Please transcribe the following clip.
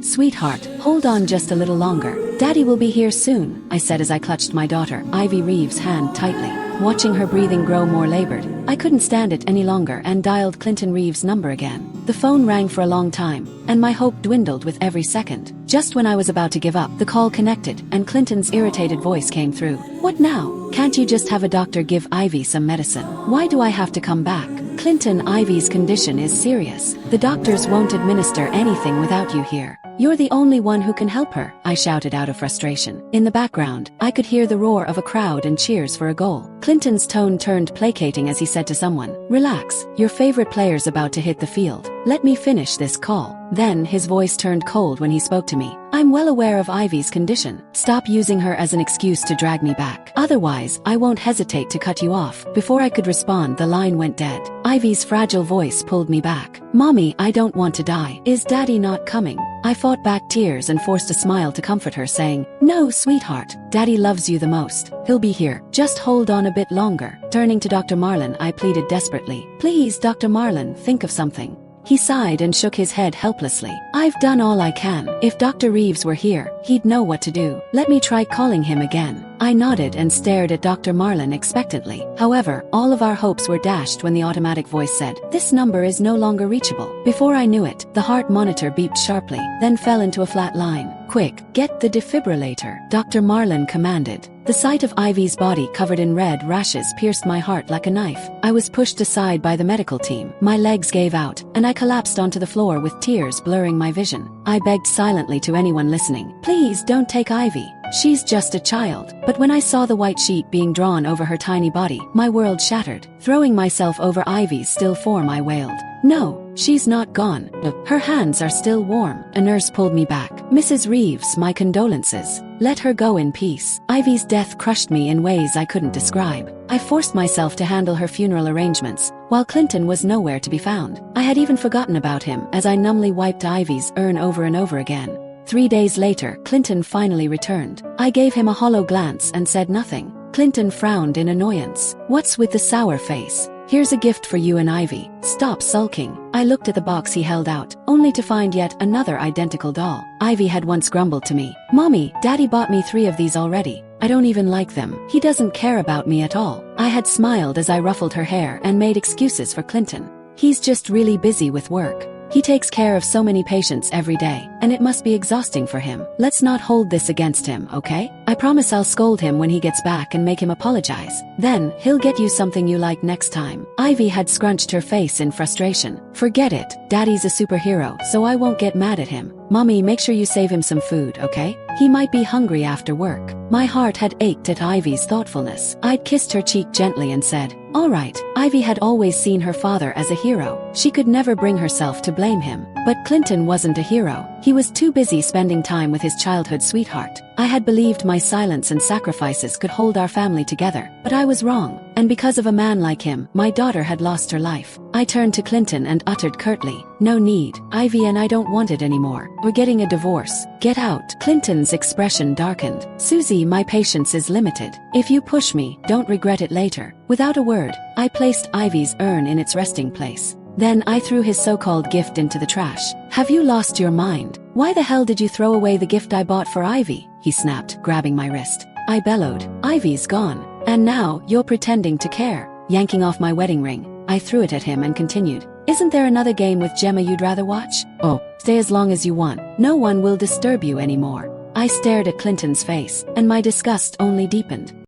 Sweetheart, hold on just a little longer. Daddy will be here soon, I said as I clutched my daughter, Ivy Reeves' hand tightly. Watching her breathing grow more labored, I couldn't stand it any longer and dialed Clinton Reeves' number again. The phone rang for a long time, and my hope dwindled with every second. Just when I was about to give up, the call connected, and Clinton's irritated voice came through. What now? Can't you just have a doctor give Ivy some medicine? Why do I have to come back? Clinton, Ivy's condition is serious. The doctors won't administer anything without you here. You're the only one who can help her, I shouted out of frustration. In the background, I could hear the roar of a crowd and cheers for a goal. Clinton's tone turned placating as he said to someone, "Relax, your favorite player's about to hit the field. Let me finish this call." Then his voice turned cold when he spoke to me. "I'm well aware of Ivy's condition. Stop using her as an excuse to drag me back. Otherwise, I won't hesitate to cut you off." Before I could respond, the line went dead. Ivy's fragile voice pulled me back. "Mommy, I don't want to die. Is Daddy not coming?" I fought back tears and forced a smile to comfort her, saying, "No, sweetheart. Daddy loves you the most. He'll be here. Just hold on a bit longer." Turning to Dr. Marlin, I pleaded desperately, "Please, Dr. Marlin, think of something." He sighed and shook his head helplessly. "I've done all I can. If Dr. Reeves were here, he'd know what to do. Let me try calling him again." I nodded and stared at Dr. Marlin expectantly. However, all of our hopes were dashed when the automatic voice said, "This number is no longer reachable." Before I knew it, the heart monitor beeped sharply, then fell into a flat line. "Quick, get the defibrillator," Dr. Marlin commanded. The sight of Ivy's body covered in red rashes pierced my heart like a knife. I was pushed aside by the medical team. My legs gave out, and I collapsed onto the floor with tears blurring my vision. I begged silently to anyone listening, "Please don't take Ivy. She's just a child." But when I saw the white sheet being drawn over her tiny body, my world shattered. Throwing myself over Ivy's still form, I wailed, "No, she's not gone. Her hands are still warm." A nurse pulled me back. "Mrs. Reeves, my condolences. Let her go in peace." Ivy's death crushed me in ways I couldn't describe. I forced myself to handle her funeral arrangements, while Clinton was nowhere to be found. I had even forgotten about him as I numbly wiped Ivy's urn over and over again. 3 days later, Clinton finally returned. I gave him a hollow glance and said nothing. Clinton frowned in annoyance. "What's with the sour face? Here's a gift for you and Ivy. Stop sulking." I looked at the box he held out, only to find yet another identical doll. Ivy had once grumbled to me, "Mommy, Daddy bought me 3 of these already. I don't even like them. He doesn't care about me at all." I had smiled as I ruffled her hair and made excuses for Clinton. "He's just really busy with work. He takes care of so many patients every day, and it must be exhausting for him. Let's not hold this against him, okay? I promise I'll scold him when he gets back and make him apologize. Then, he'll get you something you like next time." Ivy had scrunched her face in frustration. "Forget it. Daddy's a superhero, so I won't get mad at him. Mommy, make sure you save him some food, okay? He might be hungry after work." My heart had ached at Ivy's thoughtfulness. I'd kissed her cheek gently and said, "All right." Ivy had always seen her father as a hero. She could never bring herself to blame him. But Clinton wasn't a hero. He was too busy spending time with his childhood sweetheart. I had believed my silence and sacrifices could hold our family together, but I was wrong. And because of a man like him, my daughter had lost her life. I turned to Clinton and uttered curtly, "No need. Ivy and I don't want it anymore. We're getting a divorce. Get out." Clinton's expression darkened. "Susie, my patience is limited. If you push me, don't regret it later." Without a word, I placed Ivy's urn in its resting place. Then I threw his so-called gift into the trash. "Have you lost your mind? Why the hell did you throw away the gift I bought for Ivy?" he snapped, grabbing my wrist. I bellowed, "Ivy's gone. And now, you're pretending to care." Yanking off my wedding ring, I threw it at him and continued, "Isn't there another game with Gemma you'd rather watch? Oh, stay as long as you want. No one will disturb you anymore." I stared at Clinton's face, and my disgust only deepened.